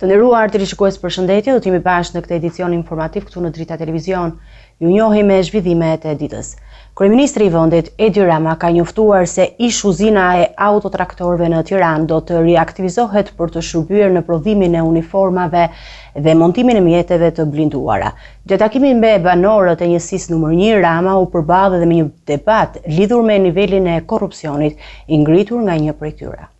Të nderuar televizionistë, përshëndetje, do të jemi bashkë në këtë edicion informativ këtu në Drita Televizion. Ju njohim me zhvillimet e ditës. Kryeministri i vendit Edi Rama ka njoftuar se ish uzina e autotraktorëve në Tiranë do të riaktivizohet për të shërbyer në prodhimin e uniformave dhe montimin e mjeteve të blinduara. Gjatë takimit me banorët e njësisë numër 1, Rama u përballë edhe me një debat lidhur me nivelin e korrupsionit i ngritur nga një prej tyre.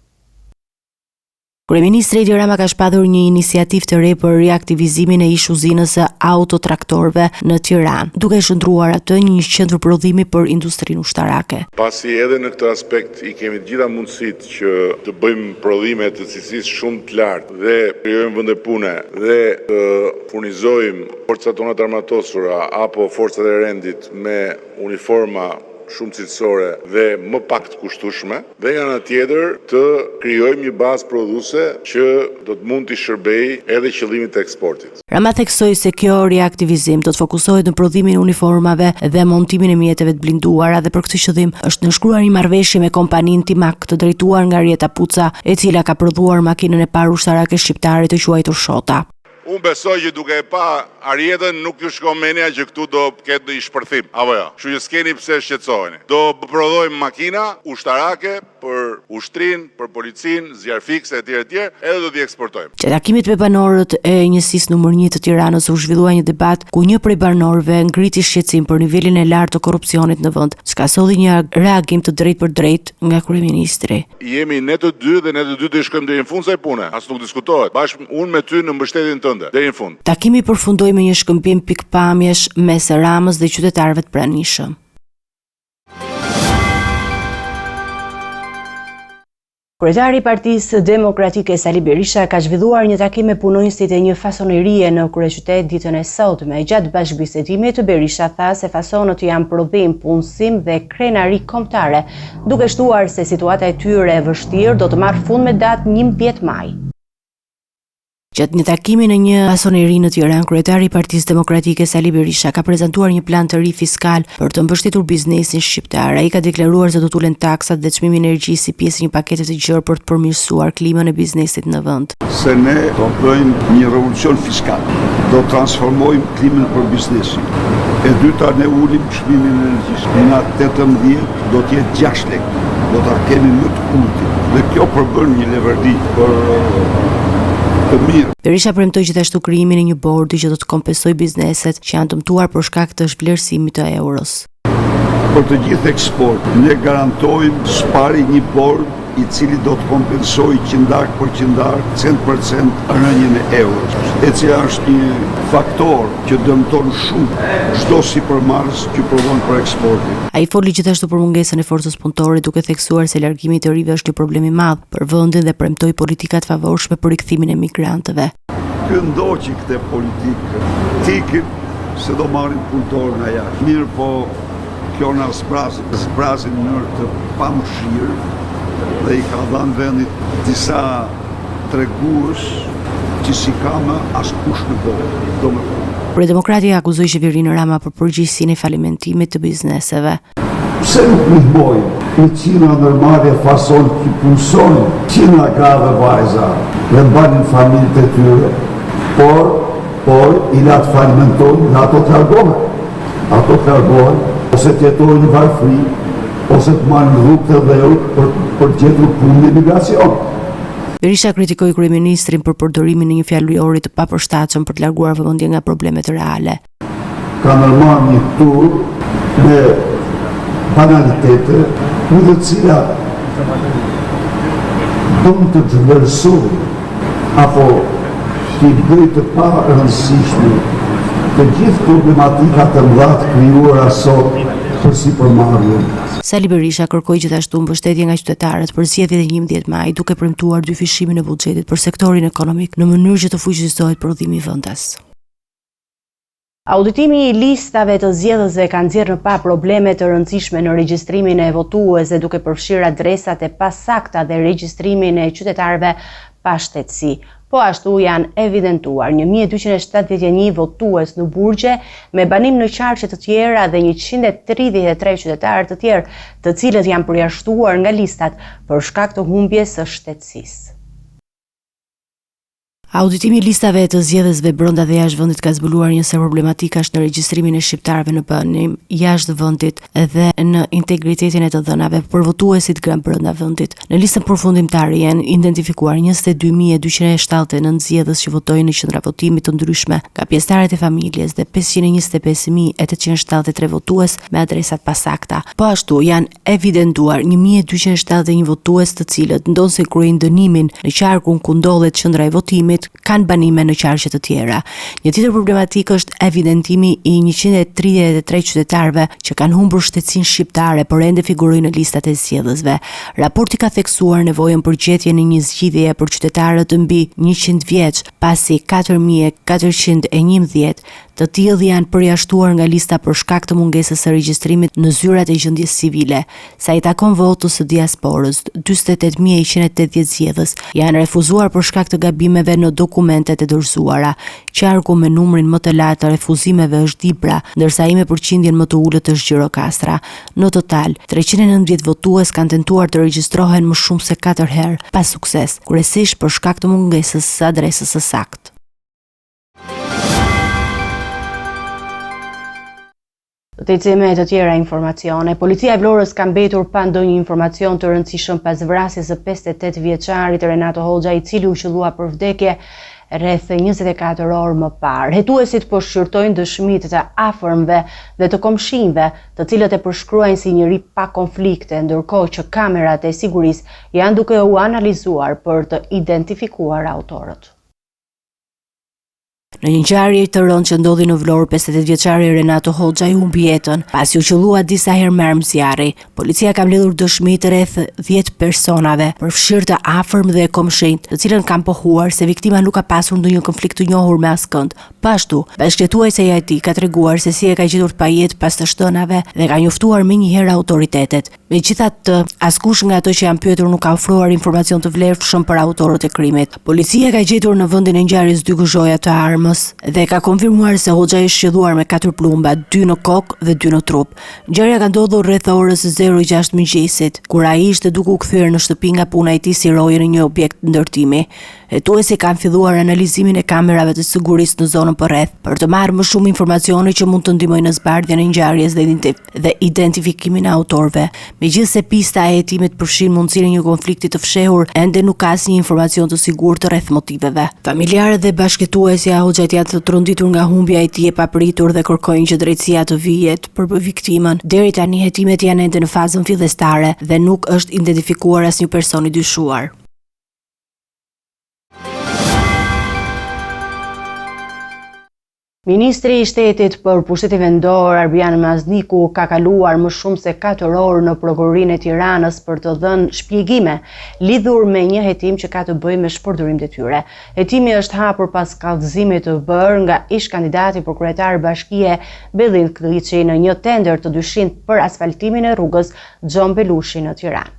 Kryeministri Edi Rama ka shpathur një iniciativë të re për riaktivizimin e ish uzinës së autotraktorëve në Tiranë, duke shndruar atë një qendër prodhimi për industrinë ushtarake. Pasi edhe në këtë aspekt i kemi të gjitha mundësitë që të bëjmë prodhime të cilësisë shumë të lartë dhe krijojmë vende pune dhe të furnizojmë forcat tona të armatosura apo forcat e rendit me uniforma shumë cilësore dhe më pak të kushtueshme, dhe nga ana tjetër të krijojmë një bazë prodhuese që do të mund të shërbejë edhe qëllimit të eksportit. Rama theksoi se kjo riaktivizim do të fokusohet në prodhimin e uniformave dhe montimin e mjeteve të blinduara dhe për këtë qëllim është nënshkruar një marrëveshje me kompaninë Timak të drejtuar nga Rjeta Puca, e cila ka prodhuar makinën e parë ushtarake shqiptare të quajtur Shota. Unë besoj që duke e pa Arjetën nuk ju shkon mendja që këtu do ketë një shpërthim, apo jo? Kështu që s'keni pse shqetësoheni. Do prodhojmë makina ushtarake për ushtrin, për policin, zjarr fikse etj, edhe do t'i eksportojmë. Që takimit me banorët e njësisë numër 1 të Tiranës u zhvillua një debat ku një prej banorëve ngriti shqetësim për nivelin e lartë të korrupsionit në vend, çka solli një reagim të drejtë për drejtë nga kryeministri. Jemi ne të dy dhe ne të dy të shkojmë deri në fund kësaj pune, as nuk diskutohet. Bashkë unë me ty në mbështetjen tënde deri në fund. Takimi përfundoi me një shkëmbim pikpamjesh mes Ramës dhe qytetarëve të pranishëm. Kryetari i Partisë Demokratike Sali Berisha ka zhvilluar një takim me punonjësit e një fasonerie në kryeqytet ditën e sotme. Gjatë bashkëbisedimit, Berisha tha se fasonët janë prodhim, punësim dhe krenari kombëtare, duke shtuar se situata e tyre e vështirë do të marrë fund me datë 11 maj. Gjatë një takimi në një fasoneri në Tiranë, kryetari i Partisë Demokratike Sali Berisha ka prezantuar një plan të ri fiskal për të mbështetur biznesin shqiptar. Ai ka deklaruar se do të ulen taksat dhe çmimi i energjisë si pjesë e një pakete të gjerë për të përmirësuar klimën e biznesit në vend. Se ne do bëjmë një revolucion fiskal, do transformojmë klimën për biznesin. E dyta, ne ulim çmimin e energjisë. Në 18 do të jetë 6 lekë, do ta kemi më të ulët. Dhe kjo përbën një leverdi për Berisha premtoi gjithashtu krijimin e një bordi që do të kompensojë bizneset që janë dëmtuar për shkak të vlerësimit të euros. Për të gjithë eksport, ne garantojmë spari një bord i cili do të kompensojë qindark për qindark, cent për cent rënien e euros, e cila është një faktor që dëmton shumë çdo sipërmarrës që prodhon për eksportin. Ai foli gjithashtu për mungesën e forcës punëtore, duke theksuar se largimi i të rive është një problem i madh për vendin dhe premtoi politika të favorshme për rikthimin e migrantëve. Ky ndoqi këtë politikë, tikin se do marrin punëtorë nga jashtë. Mirë, po kjo na zbrazin në mënyrë të pamëshirë dhe i ka dhënë vendit disa tregues që si kamë as kush në botë. Për demokrati akuzoi qeverinë Rama për përgjegjësinë e falimentimit të bizneseve. Pse nuk ndihmojnë? Qina normale fason që punëson, qina grave vajza dhe mbanin familjet e tyre, por i latë falimentojnë dhe ato të largohen, ose të jetojnë në varfëri, ose të marrin rrugë të dhëut për gjetur punë në emigracion. Berisha kritikoi kryeministrin për përdorimin e një fjalëori të papërshtatshëm për të larguar vëmendjen nga problemet reale. Ka ndërmarrë një tur me banalitete, në të cilat do të zhvlerësojnë apo të bëjë të pa rëndësishme të gjithë problematikat e mëdha të krijuara sot për sipërmarrjen. Sali Berisha kërkoi gjithashtu mbështetje nga qytetarët për zgjedhjet e 11 maj, duke premtuar dyfishimin e buxhetit për sektorin ekonomik në mënyrë që të fuqizohet prodhimi vendas. Auditimi i listave të zgjedhësve ka nxjerrë pa probleme të rëndësishme në regjistrimin e votuesve, duke përfshirë adresat e pasakta dhe regjistrimin e qytetarëve pa shtetësi. Po ashtu janë evidentuar 1271 votues në burgje me banim në qarqe të tjera dhe 133 qytetarë të tjerë, të cilët janë përjashtuar nga listat për shkak të humbjes së shtetësisë. Auditimi i listave të zgjedhësve brenda dhe jashtë vendit ka zbuluar një sër problematikash në regjistrimin e shqiptarëve në banim jashtë vendit dhe në integritetin e të dhënave për votuesit brenda vendit. Në listën përfundimtare janë identifikuar 22.279 zgjedhës që votojnë në qendra votimi të ndryshme nga pjesëtarët e familjes dhe 525.873 votues me adresat pasakta. Po ashtu janë evidentuar 1.271 votues të cilët ndonse kryejnë dënimin në qarkun ku ndodhet qendra e votimit kanë banime në qarqe të tjera. Një tjetër problematik është evidentimi i 133 qytetarëve që kanë humbur shtetësinë shqiptare por ende figurojnë në listat e zgjedhësve. Raporti ka theksuar nevojën për gjetjen e një zgjidhjeje për qytetarët mbi 100 vjeç, pasi 4.411 të tillë janë përjashtuar nga lista për shkak të mungesës së regjistrimit në zyrat e gjendjes civile. Sa i takon votës së diasporës, 48.180 zgjedhës janë refuzuar për shkak të gabimeve në dokumentet e dorëzuara. Qarku me numrin më të lartë të refuzimeve është Dibra, ndërsa ai me përqindjen më të ulët është Gjirokastra. Në total, 390 votues kanë tentuar të regjistrohen më shumë se 4 herë, pa sukses, kryesisht për shkak të mungesës së adresës së saktë. Të me të tjera informacione, policia e Vlorës ka mbetur pa ndonjë informacion të rëndësishëm pas vrasjes së 58 vjeçarit Renato Hoxha, i cili u qellua për vdekje rreth 24 orë më parë. Hetuesit po shqyrtojnë dëshmitë të afërmve dhe të komshinjve, të cilët e përshkruajnë si njëri pa konflikte, ndërkohë që kamerat e sigurisë janë duke u analizuar për të identifikuar autorët. Në një ngjarje të rëndë që ndodhi në Vlorë, 58 vjeçari Renato Hoxha i humbi jetën pasi u qellua disa herë me armë zjarri. Policia ka mbledhur dëshmi të rreth 10 personave, përfshirë të afërm dhe komshinj, të cilën kanë pohuar se viktima nuk ka pasur ndonjë konflikt të njohur me askënd. Po ashtu, bashkëjetuesja e tij ka treguar se si e ka gjetur pa jetë pas të shtënave dhe ka njoftuar menjëherë autoritetet. Megjithatë, askush nga ato që janë pyetur nuk ka ofruar informacion të vlefshëm për autorët e krimit. Policia ka gjetur në vendin e ngjarjes 2 guzhoja të armës dhe ka konfirmuar se Hoxha ishte shqetësuar me 4 plumba, 2 në kokë dhe 2 në trup. Ngjarja ka ndodhur rreth orës 06 mëngjesit, kur ai ishte duke u kthyer në shtëpi nga puna e tij si roje në një objekt ndërtimi. Hetuesi kanë filluar analizimin e kamerave të sigurisë në zonën përreth për të marrë më shumë informacione që mund të ndihmojnë në zbardhjen e ngjarjes dhe identifikimin e autorëve. Megjithëse pista e hetimit përfshin mundësinë e një konflikti të fshehur, ende nuk ka asnjë informacion të sigurt rreth motiveve. Familjarët dhe bashkëjetuesja Hoxhait janë të tronditur nga humbja e tij e papritur dhe kërkojnë që drejtësia të vijë për viktimën. Deri tani hetimet janë ende në fazën fillestare dhe nuk është identifikuar asnjë person i dyshuar. Ministri i Shtetit për Pushtetin Vendor Arbian Mazniku ka kaluar më shumë se 4 orë në Prokurinë e Tiranës për të dhënë shpjegime lidhur me një hetim që ka të bëjë me shpërdorim detyre. Hetimi është hapur pas kallëzimit të bërë nga ish kandidati për kryetar bashkie Bellin Kliçi në një tender të dyshimt për asfaltimin e rrugës Xhon Belushi në Tiranë.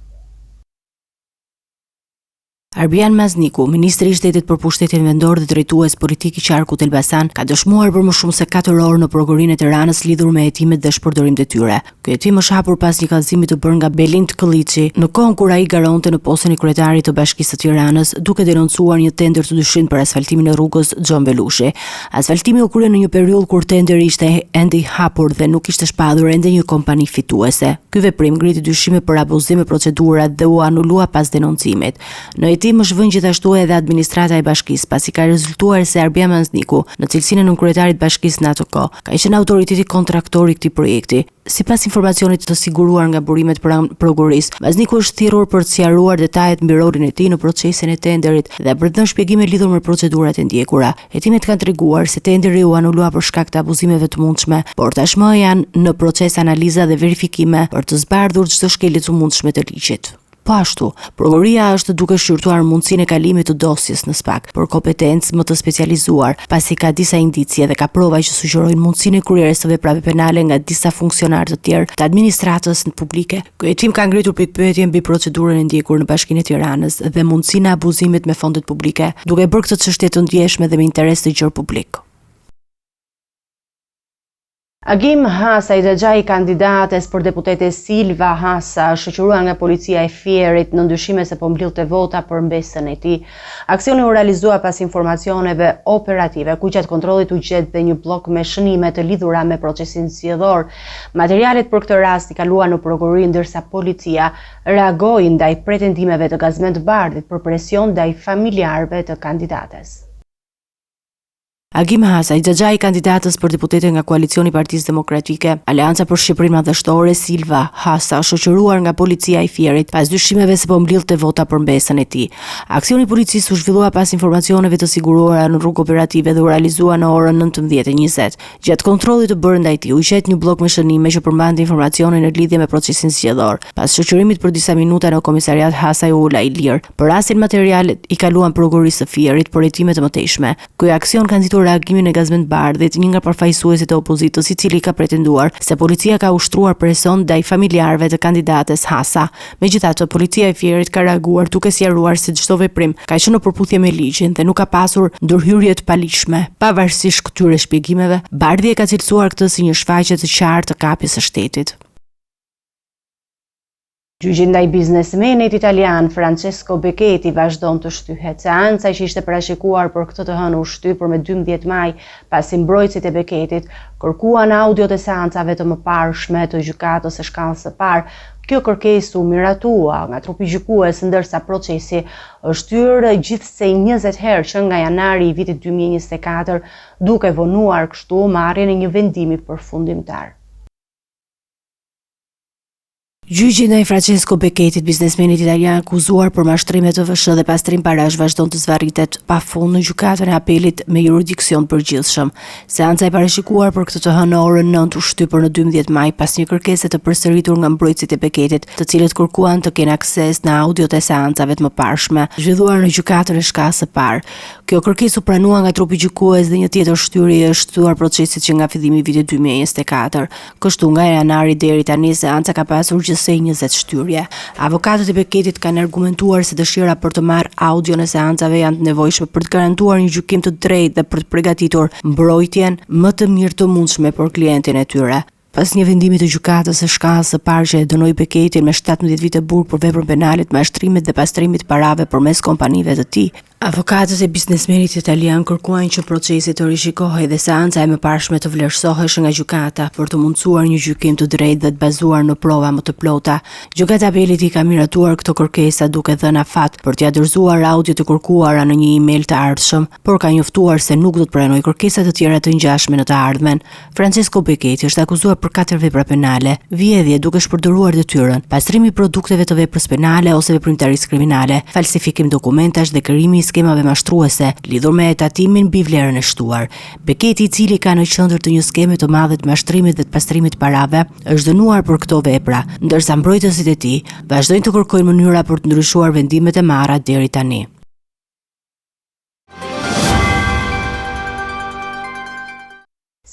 Arbian Mazniku, Ministri i Shtetit për Pushtetin Vendor dhe drejtues politik i qarkut Elbasan, ka dëshmuar për më shumë se 4 orë në Prokurinë e Tiranës lidhur me hetimet dhe shpërdorim detyre. Ky hetim është hapur pas një kallëzimi të bërë nga Bellin Kliçi në kohën kur ai garonte në postën e kryetarit të Bashkisë së Tiranës, duke denoncuar një tender të dyshimt për asfaltimin e rrugës Xhon Belushi. Asfaltimi u krye në një periudhë kur tenderi ishte ende i hapur dhe nuk ishte shpadur ende një kompani fituese. Ky veprim ngriti dyshime për abuzim me procedurat dhe u anulua pas denoncimit. Në hetim është vënë gjithashtu edhe administrata e bashkisë, pasi ka rezultuar se Arbian Mazniku, në cilësinë e nënkryetarit bashkisë në ato kohë, ka qenë autoriteti kontraktor i këtij projekti. Sipas informacionit të siguruar nga burimet pranë prokurisë, Mazniku është thirrur për të sqaruar detajet mbi rolin e tij në procesin e tenderit dhe për të dhënë shpjegime lidhur me procedurat e ndjekura. Hetimet kanë treguar se tenderi u anulua për shkak të abuzimeve të mundshme, por tashmë janë në proces analiza dhe verifikime për të zbardhur çdo shkelje të mundshme të ligjit. Po ashtu, prokuria është duke shqyrtuar mundësinë e kalimit të dosjes në SPAK për kompetencë më të specializuar, pasi ka disa indicie dhe ka prova që sugjerojnë mundësinë e kryerjes së veprave penale nga disa funksionarë të tjerë të administratës publike. Ky hetim ka ngritur pikpyetje mbi procedurën e ndjekur në Bashkinë e Tiranës dhe mundësinë e abuzimit me fondet publike, duke bërë këtë çështje të ndjeshme dhe me interes të gjerë publik. Agim Hasa, i dëgjai kandidates për deputete Silva Hasa, shoqëruar nga policia e Fierit në ndryshime se po mblidhte vota për mbesën e tij. Aksioni u realizua pas informacioneve operative, ku gjatë kontrollit u gjet dhe një blok me shënime të lidhura me procesin zgjedhor. Materialet për këtë rast i kaluan në prokurori, ndërsa policia reagoi ndaj pretendimeve të Gazmend Bardhit për presion ndaj familjarëve të kandidates. Agim Hasa, i dëgjai kandidatës për deputete nga koalicioni i Partisë Demokratike, Aleanca për Shqipërinë Madhështore, Silva Hasa, shoqëruar nga policia e Fierit, pas dyshimeve se po mblidhte vota për mbesën e tij. Aksioni i policisë u zhvillua pas informacioneve të siguruara në rrugë operative dhe u realizua në orën 19:20. Gjatë kontrollit të bërë ndaj tij, u gjet një blok me shënime që përmbante informacione në lidhje me procesin zgjedhor. Pas shoqërimit për disa minuta në komisariat, Hasa u ula i lirë. Për rastin materialet i kaluan prokurorisë së Fierit për hetime të mëtejshme. Ky aksion ka nxitur reagimin e Gazmend Bardhit, një nga përfaqësuesit e opozitës, i cili ka pretenduar se policia ka ushtruar presion ndaj familjarëve të kandidates Hasa. Megjithatë, policia e Fierit ka reaguar duke sqaruar se çdo veprim ka qenë në përputhje me ligjin dhe nuk ka pasur ndërhyrje të paligjshme. Pavarësisht këtyre shpjegimeve, Bardhi e ka cilësuar këtë si një shfaqje të qartë të kapjes së shtetit. Gjyqi ndaj biznesmenit italian Francesco Becchetti vazhdon të shtyhet. Seanca që ishte parashikuar për këtë të hënë u shty për me 12 maj, pasi mbrojtësit e Becchettit kërkuan audiot e seancave të mëparshme të gjykatës së shkallës së parë. Kjo kërkesë u miratua nga trupi gjykues, ndërsa procesi është hyrë gjithsej 20 herë që nga janari i vitit 2024, duke vonuar kështu marrjen e një vendimi përfundimtar. Gjyqi ndaj Francesco Becchettit, biznesmenit italian akuzuar për mashtrime të VSH dhe pastrim parash, vazhdon të zvarritet pafund në gjykatën e apelit me jurisdiksion përgjithshëm. Seanca e parashikuar për këtë të hënë në orën 9 u shtypur në 12 maj pas një kërkese të përsëritur nga mbrojtësit e Becchettit, të cilët kërkuan të kenë akses në audiot e seancave të mëparshme, zhvilluar në gjykatën e shkallës së parë. Kjo kërkesë u pranua nga trupi gjykues dhe një tjetër shtyrje është shtuar procesit që nga fillimi i vitit 2024. Kështu nga janari deri tani seanca ka pasur gjithsej 20 shtyrje. Avokatët e Becchettit kanë argumentuar se dëshira për të marrë audio në seancave janë të nevojshme për të garantuar një gjykim të drejtë dhe për të përgatitur mbrojtjen më të mirë të mundshme për klientin e tyre. Pas një vendimi të gjykatës së shkallës së parë që e dënoi Becchettin me 17 vite burg për veprën penale të mashtrimit dhe pastrimit parave përmes kompanive të tij, avokatët e biznesmenit italian kërkuan që procesi të rishikohej dhe seanca e mëparshme të vlerësohej nga gjykata për të mundsuar një gjykim të drejtë dhe të bazuar në prova më të plota. Gjykata e apelit i ka miratuar këto kërkesa duke dhënë afat për t'ia dorëzuar audio të kërkuara në një email të ardhshëm, por ka njoftuar se nuk do të pranojë kërkesa të tjera të ngjashme në të ardhmen. Francesco Becchetti është akuzuar për 4 vepra penale: vjedhje duke shpërdoruar detyrën, pastrimi i produkteve të veprës penale ose veprimtarisë kriminale, falsifikim dokumentash dhe krijimi i skemave mashtruese lidhur me etatimin mbi vlerën e shtuar. Becchetti, i cili ka në qendër të një skeme të madhe të mashtrimit dhe të pastrimit parave, është dënuar për këto vepra, ndërsa mbrojtësit e tij vazhdojnë të kërkojnë mënyra për të ndryshuar vendimet e marra deri tani.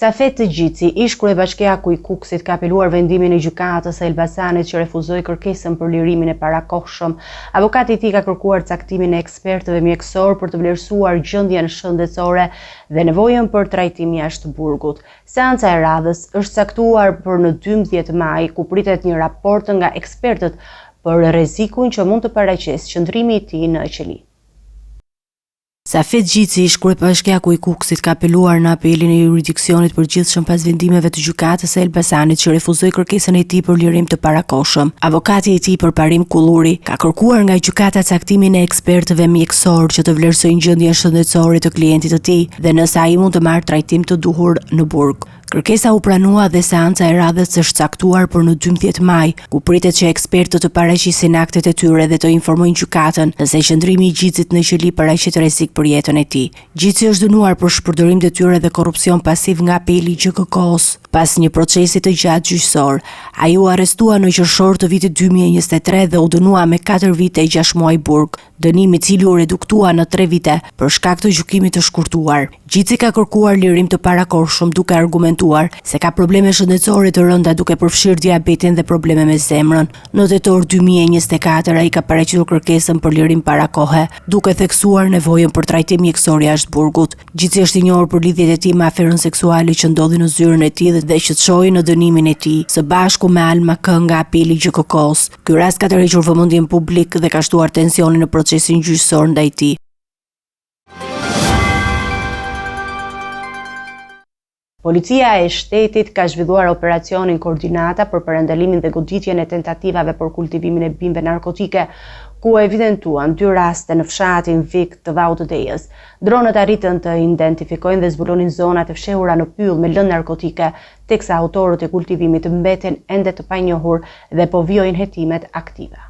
Safet Gjici, ish kryebashkiaku i Kukësit, ka apeluar vendimin e gjykatës së Elbasanit që refuzoi kërkesën për lirimin e parakohshëm. Avokati i tij ka kërkuar caktimin e ekspertëve mjekësor për të vlerësuar gjendjen shëndetësore dhe nevojën për trajtim jashtë burgut. Seanca e radhës është caktuar për në 12 maj, ku pritet një raport nga ekspertët për rrezikun që mund të paraqesë qëndrimi i tij në qeli. Safet Gjici, ish kryebashkiaku i Kukësit, ka apeluar në apelin e jurisdiksionit përgjithshëm pas vendimeve të gjykatës së Elbasanit që refuzoi kërkesën e tij për lirim të parakohshëm. Avokati i tij Përparim Kulluri ka kërkuar nga gjykata caktimin e ekspertëve mjekësor që të vlerësojnë gjendjen shëndetësore të klientit të tij dhe nëse ai mund të marrë trajtim të duhur në burg. Kërkesa u pranua dhe seanca e radhës është caktuar për në 12 maj, ku pritet që ekspertët të paraqisin aktet e tyre dhe të informojnë gjykatën nëse qëndrimi i Gjicit në qeli paraqet rrezik për jetën e tij. Gjici është dënuar për shpërdorim detyre dhe korrupsion pasiv nga apeli i GKK-s pas një procesi të gjatë gjyqësor. Ai u arrestua në qershor të vitit 2023 dhe u dënua me 4 vite e 6 muaj burg, dënim i cili u reduktua në 3 vite për shkak të gjykimit të shkurtuar. Gjici ka kërkuar lirim të parakohshëm duke argumentuar se ka probleme shëndetësore të rënda duke përfshirë diabetin dhe probleme me zemrën. Në tetor 2024 ai ka paraqitur kërkesën për lirim parakohe, duke theksuar nevojën për trajtim mjekësor jashtë burgut. Gjici është i njohur për lidhjet e tij me aferën seksuale që ndodhi në zyrën e tij dhe që çoi në dënimin e tij, së bashku me Alma K nga apeli i GJKK-s. Ky rast ka tërhequr vëmendjen publik dhe ka shtuar tensionin në procesin gjyqësor ndaj tij. Policia e shtetit ka zhvilluar operacionin Koordinata për parandalimin dhe goditjen e tentativave për kultivimin e bimëve narkotike, ku evidentuan 2 raste në fshatin Vik të Vaut të Dejës. Dronët arritën të identifikojnë dhe zbulonin zonat e fshehura në pyll me lëndë narkotike, teksa autorët e kultivimit mbeten ende të panjohur dhe po vijojnë hetimet aktive.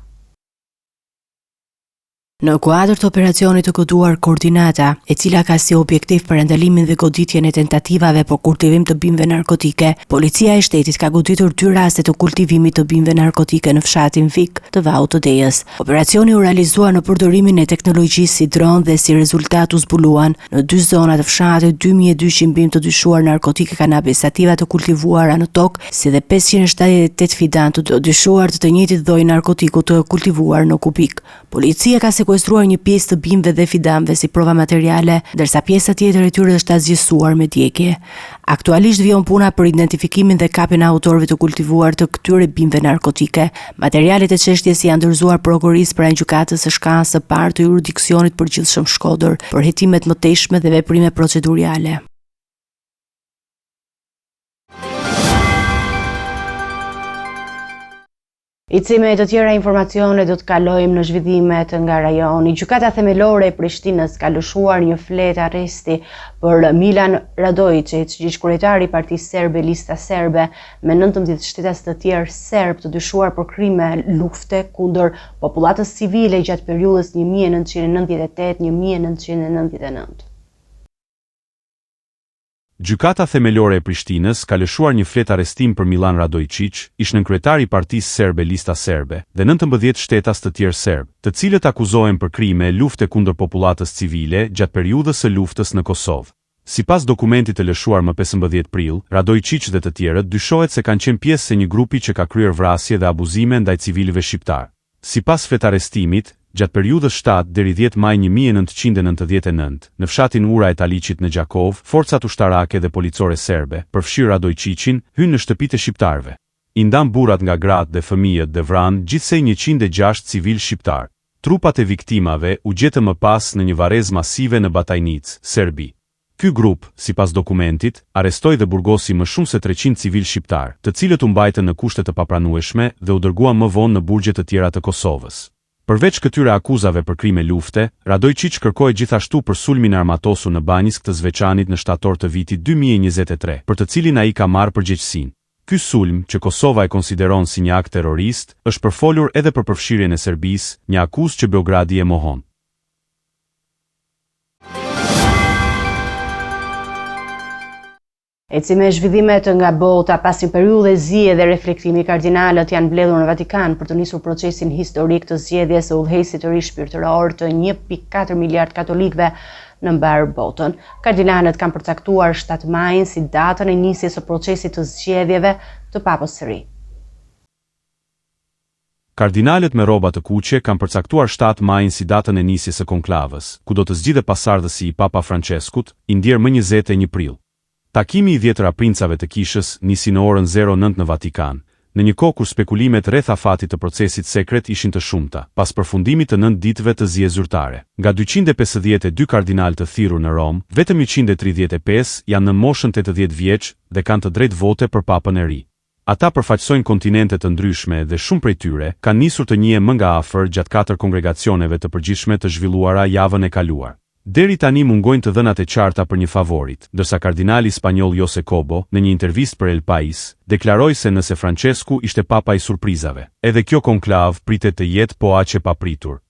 Në kuadër të operacionit të koduar Koordinata, e cila ka si objektiv parandalimin dhe goditjen e tentativave për kultivim të bimëve narkotike, policia e shtetit ka goditur 2 raste të kultivimit të bimëve narkotike në fshatin Vik të Vaut të Dejës. Operacioni u realizua në përdorimin e teknologjisë si dron dhe si rezultat u zbuluan në 2 zona të fshatit 2200 bimë të dyshuar narkotike kanabis sativa të kultivuara në tokë, si dhe 578 fidan të dyshuar të njëjtit lloj narkotiku të kultivuar në kubik. Policia ka sekuestruar një pjesë të bimëve dhe fidanëve si prova materiale, ndërsa pjesa tjetër e tyre është azgjësuar me djegje. Aktualisht vjen puna për identifikimin dhe kapjen e autorëve të kultivuar të këtyre bimëve narkotike. Materialet e çështjes janë dorëzuar prokurorisë pranë gjykatës së shkallës së parë të jurisdiksionit përgjithshëm Shkodër për hetimet mëtejshme dhe veprime procedurale. Me të tjera informacione do të kalojmë në zhvillimet nga rajoni. Gjykata themelore e Prishtinës ka lëshuar një fletë arresti për Milan Radojčić, gjyqkurietari i Partisë Serbe Lista Serbe, me 19 shtetas të tjerë serb të dyshuar për krime lufte kundër popullatës civile gjatë periudhës 1998-1999. Gjykata themelore e Prishtinës ka lëshuar një fletë arrestim për Milan Radojčić, ish-nënkryetari i Partisë Serbe Lista Serbe, dhe 19 shtetas të tjerë serb, të cilët akuzohen për krime lufte kundër popullatës civile gjatë periudhës së luftës në Kosovë. Sipas dokumentit të lëshuar më 15 prill, Radojčić dhe të tjerët dyshohet se kanë qenë pjesë e një grupi që ka kryer vrasje dhe abuzime ndaj civilëve shqiptar. Sipas fletarrestimit, gjatë periudhës 7 deri 10 maj 1999, në fshatin Ura e Taliqit në Gjakov, forcat ushtarake dhe policore serbe, përfshirë Radojčićin, hynë në shtëpitë e shqiptarëve. I ndan burrat nga gratë dhe fëmijët dhe vranë gjithsej 106 civil shqiptar. Trupat e viktimave u gjetën më pas në një varrezë masive në Batajnic, Serbi. Ky grup, sipas dokumentit, arrestoi dhe burgosi më shumë se 300 civil shqiptar, të cilët u mbajtën në kushte të papranueshme dhe u dërguan më vonë në burgje të tjera të Kosovës. Përveç këtyre akuzave për krime lufte, Radojčić kërkoi gjithashtu për sulmin e armatosur në Banjisk të Zveçanit në shtator të vitit 2023, për të cilin ai ka marrë përgjegjësinë. Ky sulm, që Kosova e konsideron si një akt terrorist, është përfolur edhe për përfshirjen e Serbisë, një akuzë që Beogradi e mohon. Me zhvillimet nga bota, pas një periudhe zije dhe reflektimi, kardinalët janë mbledhur në Vatikan për të nisur procesin historik të zgjedhjes së udhëheqësit të ri shpirtëror të 1.4 miliard katolikëve në mbar botën. Kardinalët kanë përcaktuar 7 majin si datën e nisjes së procesit të zgjedhjeve të Papës së Ri. Kardinalët me rroba të kuqe kanë përcaktuar 7 majin si datën e nisjes së konklavës, ku do të zgjidhet pasardhësi i Papa Franceskut, i ndjer më 21 prill. Takimi i 10 princave të kishës nisi në orën 09 në Vatikan, në një kohë kur spekulimet rreth afatit të procesit sekret ishin të shumta, pas përfundimit të 9 ditëve të zgjedhjeve zyrtare. Nga 252 kardinalë të thirrur në Rom, vetëm 135 janë në moshën 80 vjeç dhe kanë të drejtë vote për Papën e Ri. Ata përfaqësojnë kontinente të ndryshme dhe shumë prej tyre kanë nisur të njihen më nga afër gjatë 4 kongregacioneve të përgjithshme të zhvilluara javën e kaluar. Deri tani mungojnë të dhënat e qarta për një favorit, ndërsa kardinali spanjoll Jose Cobo, në një intervistë për El País, deklaroi se nëse Francesku ishte papa i surprizave, edhe kjo konklav pritet të jetë po aq e papritur.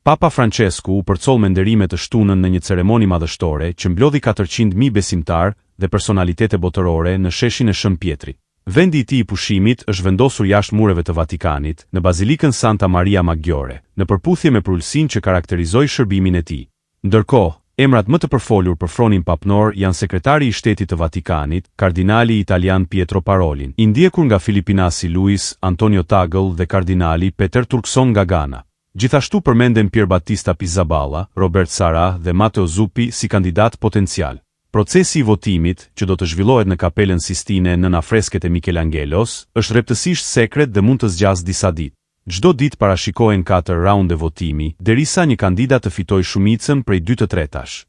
Papa Francesku u përcoll me nderime të shtunën në një ceremoni madhështore që mblodhi 400.000 besimtar dhe personalitete botërore në sheshin e Shën Pietri. Vendi i tij i pushimit është vendosur jashtë mureve të Vatikanit, në Bazilikën Santa Maria Maggiore, në përputhje me prullësinë që karakterizoi shërbimin e tij. Ndërkohë, Emrat më të përfolur për fronin papnor janë sekretari i shtetit të Vatikanit, kardinali italian Pietro Parolin, i ndjekur nga filipinasi Luis Antonio Tagle dhe kardinali Peter Turkson nga Ghana. Gjithashtu përmenden Pier Battista Pizzaballa, Robert Sara dhe Matteo Zuppi si kandidat potencial. Procesi i votimit, që do të zhvillohet në Kapelën Sistine nën afresket e Michelangelos, është rreptësisht sekret dhe mund të zgjasë disa ditë. Çdo ditë parashikohen 4 raunde votimi, derisa një kandidat të fitojë shumicën prej 2/3.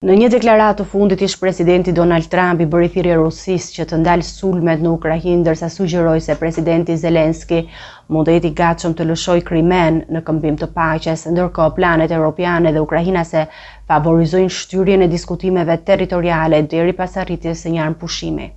Në një deklaratë të fundit ish presidenti Donald Trump i bëri thirrje Rusisë që të ndalë sulmet në Ukrainë, ndërsa sugjeroi se presidenti Zelenski mund të jetë i gatshëm të lëshojë Krimen në këmbim të paqes, ndërkohë planet europiane dhe ukrainase favorizojnë shtyrjen e diskutimeve territoriale deri pas arritjes së një armpushimi.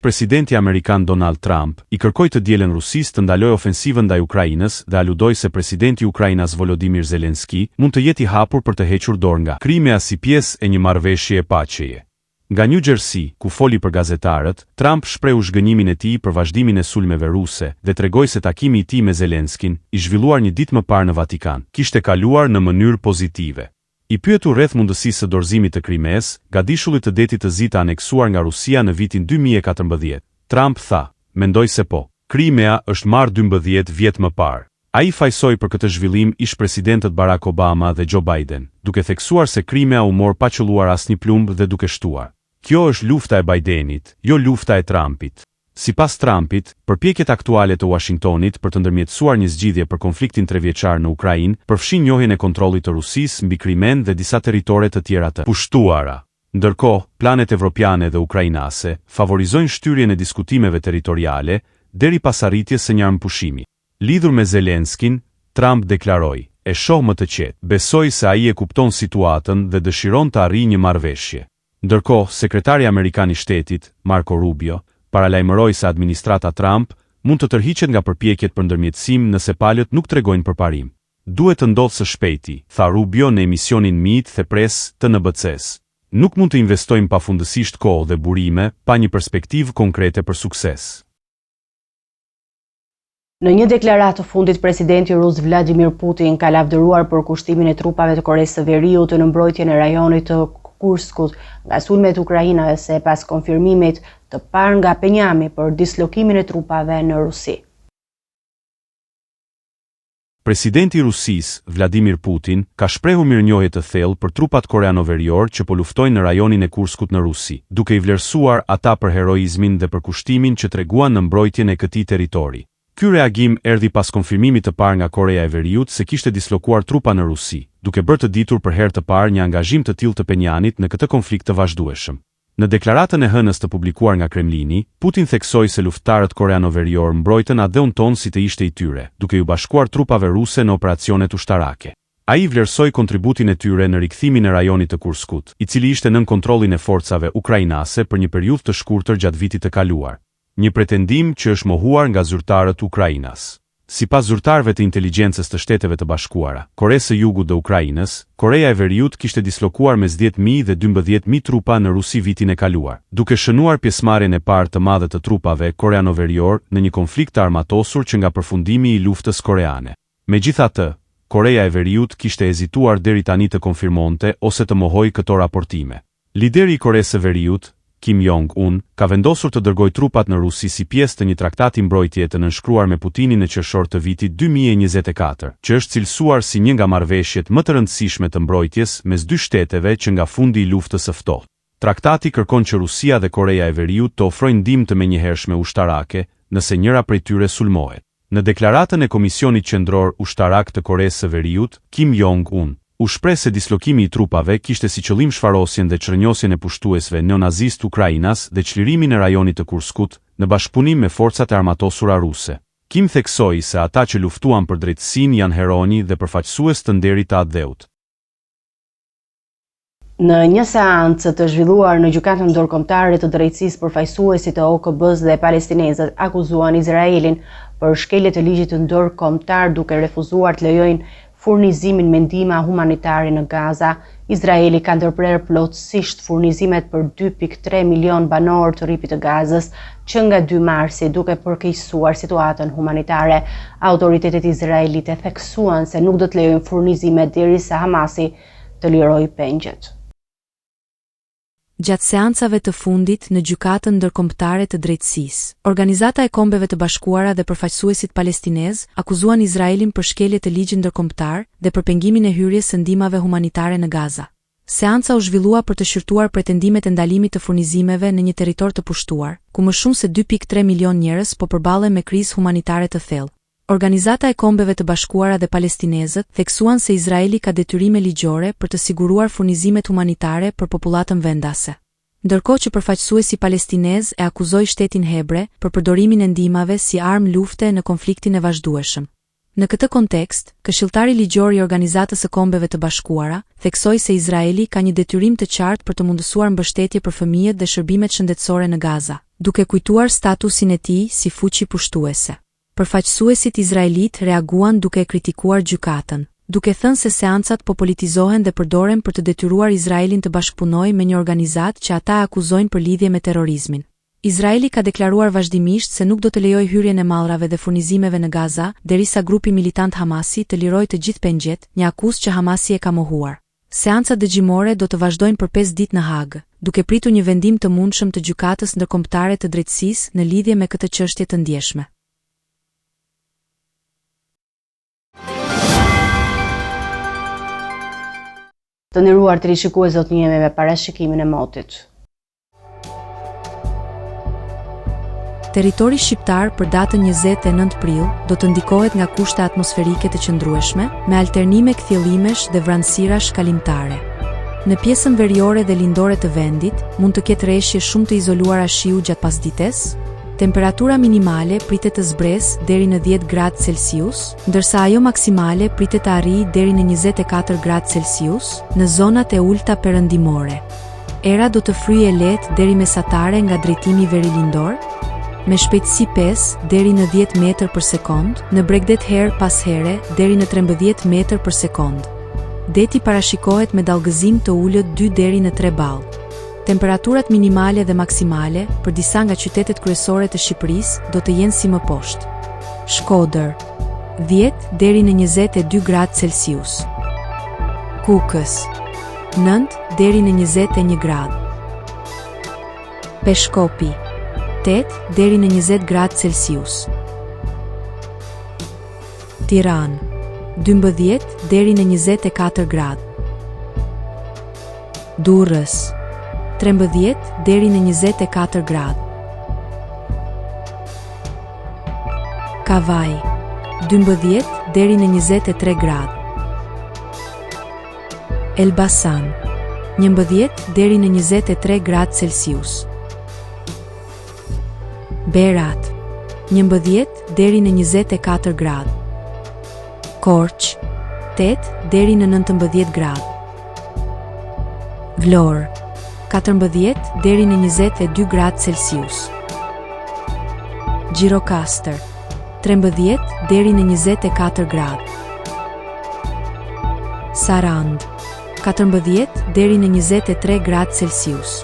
Presidenti Amerikan Donald Trump i kërkoi të dielën Rusisë të ndalojë ofensivën ndaj Ukrainës dhe aludoi se presidenti i Ukrainës Volodymyr Zelenski mund të jetë i hapur për të hequr dorë nga Krimea si pjesë e një marrëveshje e paqeje. Nga New Jersey, ku foli për gazetarët, Trump shprehu zhgënjimin e tij për vazhdimin e sulmeve ruse dhe tregoi se takimi i tij me Zelenskin, i zhvilluar një ditë më parë në Vatikan, kishte kaluar në mënyrë pozitive. I pyetur rreth mundësisë së dorëzimit të Krimes, gadishullit të detit të zi të aneksuar nga Rusia në vitin 2014, Trump tha: "Mendoj se po. Krimea është marrë 12 vjet më parë." Ai fajsoi për këtë zhvillim ish presidentët Barack Obama dhe Joe Biden, duke theksuar se Krimea u mor pa qelluar asnjë plumb dhe duke shtuar: "Kjo është lufta e Bidenit, jo lufta e Trumpit." Sipas Trumpit, përpjekjet aktuale të Washingtonit për të ndërmjetësuar një zgjidhje për konfliktin 3-vjeçar në Ukrainë përfshin njohjen e kontrollit të Rusisë mbi Krimen dhe disa territore të tjera të pushtuara. Ndërkohë, planet evropiane dhe ukrainase favorizojnë shtyrjen e diskutimeve territoriale deri pas arritjes së një armpushimi. Lidhur me Zelenskin, Trump deklaroi: "E shoh më të qetë, besoj se ai e kupton situatën dhe dëshiron të arrijë një marrëveshje." Ndërkohë, sekretari amerikan i shtetit, Marco Rubio, paralajmëroi se administrata Trump mund të tërhiqet nga përpjekjet për ndërmjetësim nëse palët nuk tregojnë përparim. "Duhet të ndodhë së shpejti," tha Rubio në emisionin Meet the Press të NBC-s. "Nuk mund të investojmë pafundësisht kohë dhe burime pa një perspektivë konkrete për sukses." Në një deklaratë të fundit, presidenti rus Vladimir Putin ka lavdëruar për kushtimin e trupave të Koresë së Veriut në mbrojtjen e rajonit të Kurskut nga sulmet ukrainase pas konfirmimit të parë nga Penjami për dislokimin e trupave në Rusi. Presidenti i Rusisë, Vladimir Putin, ka shprehur mirënjohje të thellë për trupat koreano-verior që po luftojnë në rajonin e Kurskut në Rusi, duke i vlerësuar ata për heroizmin dhe për kushtimin që treguan në mbrojtjen e këtij territori. Ky reagim erdhi pas konfirmimit të parë nga Korea e Veriut se kishte dislokuar trupa në Rusi, duke bërë të ditur për herë të parë një angazhim të tillë të Penjanit në këtë konflikt të vazhdueshëm. Në deklaratën e hënës të publikuar nga Kremlini, Putin theksoi se luftëtarët koreano-verior mbrojtën adeun ton si të ishte i tyre, duke ju bashkuar trupave ruse në operacionet ushtarake. Ai vlerësoi kontributin e tyre në rikthimin e rajonit të Kurskut, i cili ishte nën kontrollin e forcave ukrainase për një periudhë të shkurtër gjatë vitit të kaluar. Një pretendim që është mohuar nga zyrtarët Ukrainas. Sipas zyrtarëve të inteligjencës të Shteteve të Bashkuara, Korea së Jugut dhe Ukrainës, Korea e Veriut kishte dislokuar mes 10.000 dhe 12.000 trupa në Rusi vitin e kaluar, duke shënuar pjesëmarrjen e parë të madhe të trupave koreano-verior në një konflikt të armatosur që nga përfundimi i luftës koreane. Megjithatë, Korea e Veriut kishte hezituar deri tani të konfirmonte ose të mohojë këto raportime. Lideri i Koresë së Veriut, Kim Jong-un, ka vendosur të dërgojë trupat në Rusi si pjesë të një traktati mbrojtjeje të nënshkruar me Putinin në qershor të vitit 2024, që është cilësuar si një nga marrëveshjet më të rëndësishme të mbrojtjes mes dy shteteve që nga fundi i luftës së ftohtë. Traktati kërkon që Rusia dhe Korea e Veriut të ofrojnë ndihmë të menjëhershme ushtarake nëse njëra prej tyre sulmohet. Në deklaratën e Komisionit Qendror Ushtarak të Koresë së Veriut, Kim Jong-un u shpreh se dislokimi i trupave kishte si qëllim shfarosjen dhe çrënjosjen e pushtuesve neonazist ukrainas dhe çlirimin e rajonit të Kurskut në bashkëpunim me forcat e armatosura ruse. Kim theksoi se ata që luftuan për drejtësinë janë heronj dhe përfaqësues të nderit të atdheut. Në një seancë të zhvilluar në gjykatën ndërkombëtare të drejtësisë, përfaqësuesit të OKB-s dhe palestinezët akuzuan Izraelin për shkelje të ligjit ndërkombëtar duke refuzuar të lejojnë furnizimin me ndihma humanitare në Gaza. Izraeli ka ndërprerë plotësisht furnizimet për 2.3 milion banor të rripit të Gazës që nga 2 marsi duke përkeqësuar situatën humanitare. Autoritetet izraelite theksuan se nuk do të lejojnë furnizimet derisa Hamasi të lirojë pengjet. Gjatë seancave të fundit në gjykatën ndërkombëtare të drejtësisë, Organizata e Kombeve të Bashkuara dhe përfaqësuesit palestinez akuzuan Izraelin për shkelje të ligjit ndërkombëtar dhe për pengimin e hyrjes së ndihmave humanitare në Gaza. Seanca u zhvillua për të shqyrtuar pretendimet e ndalimit të furnizimeve në një territor të pushtuar, ku më shumë se 2.3 milion njerëz po përballen me krizë humanitare të thellë. Organizata e Kombeve të Bashkuara dhe palestinezët theksuan se Izraeli ka detyrime ligjore për të siguruar furnizimet humanitare për popullatën vendase. Ndërkohë që përfaqësuesi palestinez e akuzoi shtetin hebre për përdorimin e ndihmave si armë lufte në konfliktin e vazhdueshëm. Në këtë kontekst, këshilltari ligjor i Organizatës së Kombeve të Bashkuara theksoi se Izraeli ka një detyrim të qartë për të mundësuar mbështetje për fëmijët dhe shërbimet shëndetësore në Gaza, duke kujtuar statusin e tij si fuqi pushtuese. Përfaqësuesit izraelit reaguan duke kritikuar gjykatën, duke thënë se seancat po politizohen dhe përdoren për të detyruar Izraelin të bashkëpunojë me një organizatë që ata akuzojnë për lidhje me terrorizmin. Izraeli ka deklaruar vazhdimisht se nuk do të lejojë hyrjen e mallrave dhe furnizimeve në Gaza derisa grupi militant Hamasi të lirojë të gjithë pengjet, një akuzë që Hamasi e ka mohuar. Seancat dëgjimore do të vazhdojnë për 5 ditë në Hagë, duke pritur një vendim të mundshëm të gjykatës ndërkombëtare të drejtësisë në lidhje me këtë çështje të ndjeshme. Të nderuar teleshikues, do të njihemi me parashikimin e motit. Territori shqiptar për datën 29 prill do të ndikohet nga kushte atmosferike të qëndrueshme, me alternime kthjellimesh dhe vranësirash kalimtare. Në pjesën veriore dhe lindore të vendit, mund të ketë rreshje shumë të izoluara shiu gjatë pasdites. Temperatura minimale pritet të zbresë deri në 10 gradë Celsius, ndërsa ajo maksimale pritet të arrijë deri në 24 gradë Celsius në zonat e ulta perëndimore. Era do të fryjë lehtë deri mesatare nga drejtimi verilindor, me shpejtësi 5 deri në 10 metër për sekond, në Bregdet her pas here deri në 13 metër për sekond. Deti parashikohet me dallgëzim të ulët 2 deri në 3 ball. Temperaturat minimale dhe maksimale për disa nga qytetet kryesore të Shqipërisë do të jenë si më poshtë. Shkodër 10 deri në 22 gradë Celsius. Kukës 9 deri në 21 gradë. Peshkopi 8 deri në 20 gradë Celsius. Tiranë 12 deri në 24 gradë. Durrës 13 deri në 24 gradë. Kavaj 12 deri në 23 gradë. Elbasan 11 deri në 23 gradë Celsius. Berat 11 deri në 24 gradë. Korç 8 deri në 19 gradë. Vlorë 14 deri në 22 gradë Celsius. Gjirokastër 13 deri në 24 gradë. Sarand 14 deri në 23 gradë Celsius.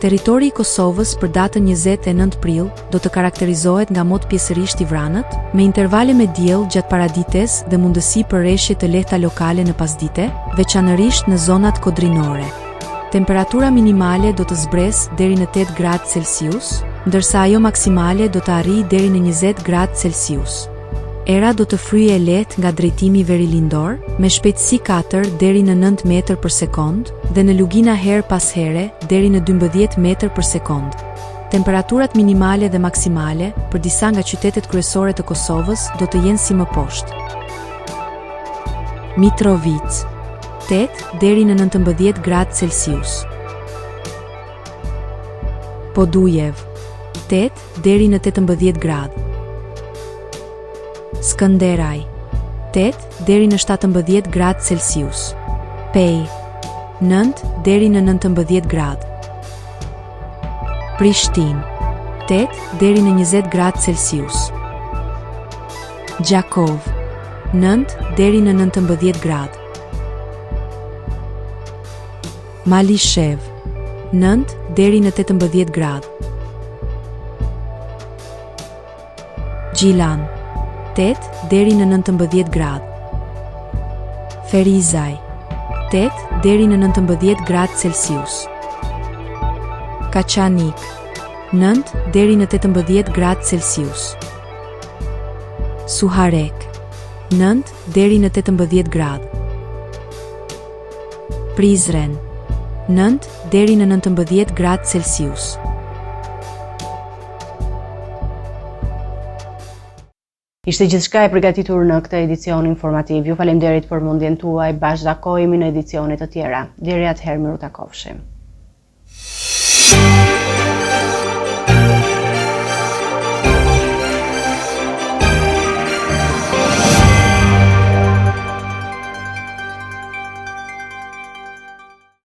Territori i Kosovës për datën 29 prill do të karakterizohet nga mot pjesërisht i vranët, me intervale me diell gjatë paradites dhe mundësi për rreshje të lehta lokale në pasdite, veçanërisht në zonat kodrinore. Temperatura minimale do të zbresë deri në 8 gradë Celsius, ndërsa ajo maksimale do të arrijë deri në 20 gradë Celsius. Era do të fryjë lehtë nga drejtimi verilindor, me shpejtësi 4 deri në 9 metër për sekond dhe në lugina her pas here deri në 12 metër për sekond. Temperaturat minimale dhe maksimale për disa nga qytetet kryesore të Kosovës do të jenë si më poshtë. Mitrovica 8 deri në 19 gradë Celsius. Podujev 8 deri në 18 gradë. Skënderaj 8 deri në 17 gradë Celsius. Pej 9 deri në 19 gradë. Prishtinë 8 deri në 20 gradë Celsius. Gjakov, 9 deri në 19 gradë. Malishev, 9 deri në 18 gradë. Gjilan, 8 deri në 19 gradë. Ferizaj, 8 deri në 19 gradë Celsius. Kaçanik, 9 deri në 18 gradë Celsius. Suharek, 9 deri në 18 gradë. Prizren, 9 deri në 19 gradë Celsius. Ishte gjithçka e përgatitur në këtë edicion informativ. Ju falenderit për mundjen tuaj. Bashkëtakohemi në edicione të tjera. Deri atëherë, miru takofshim.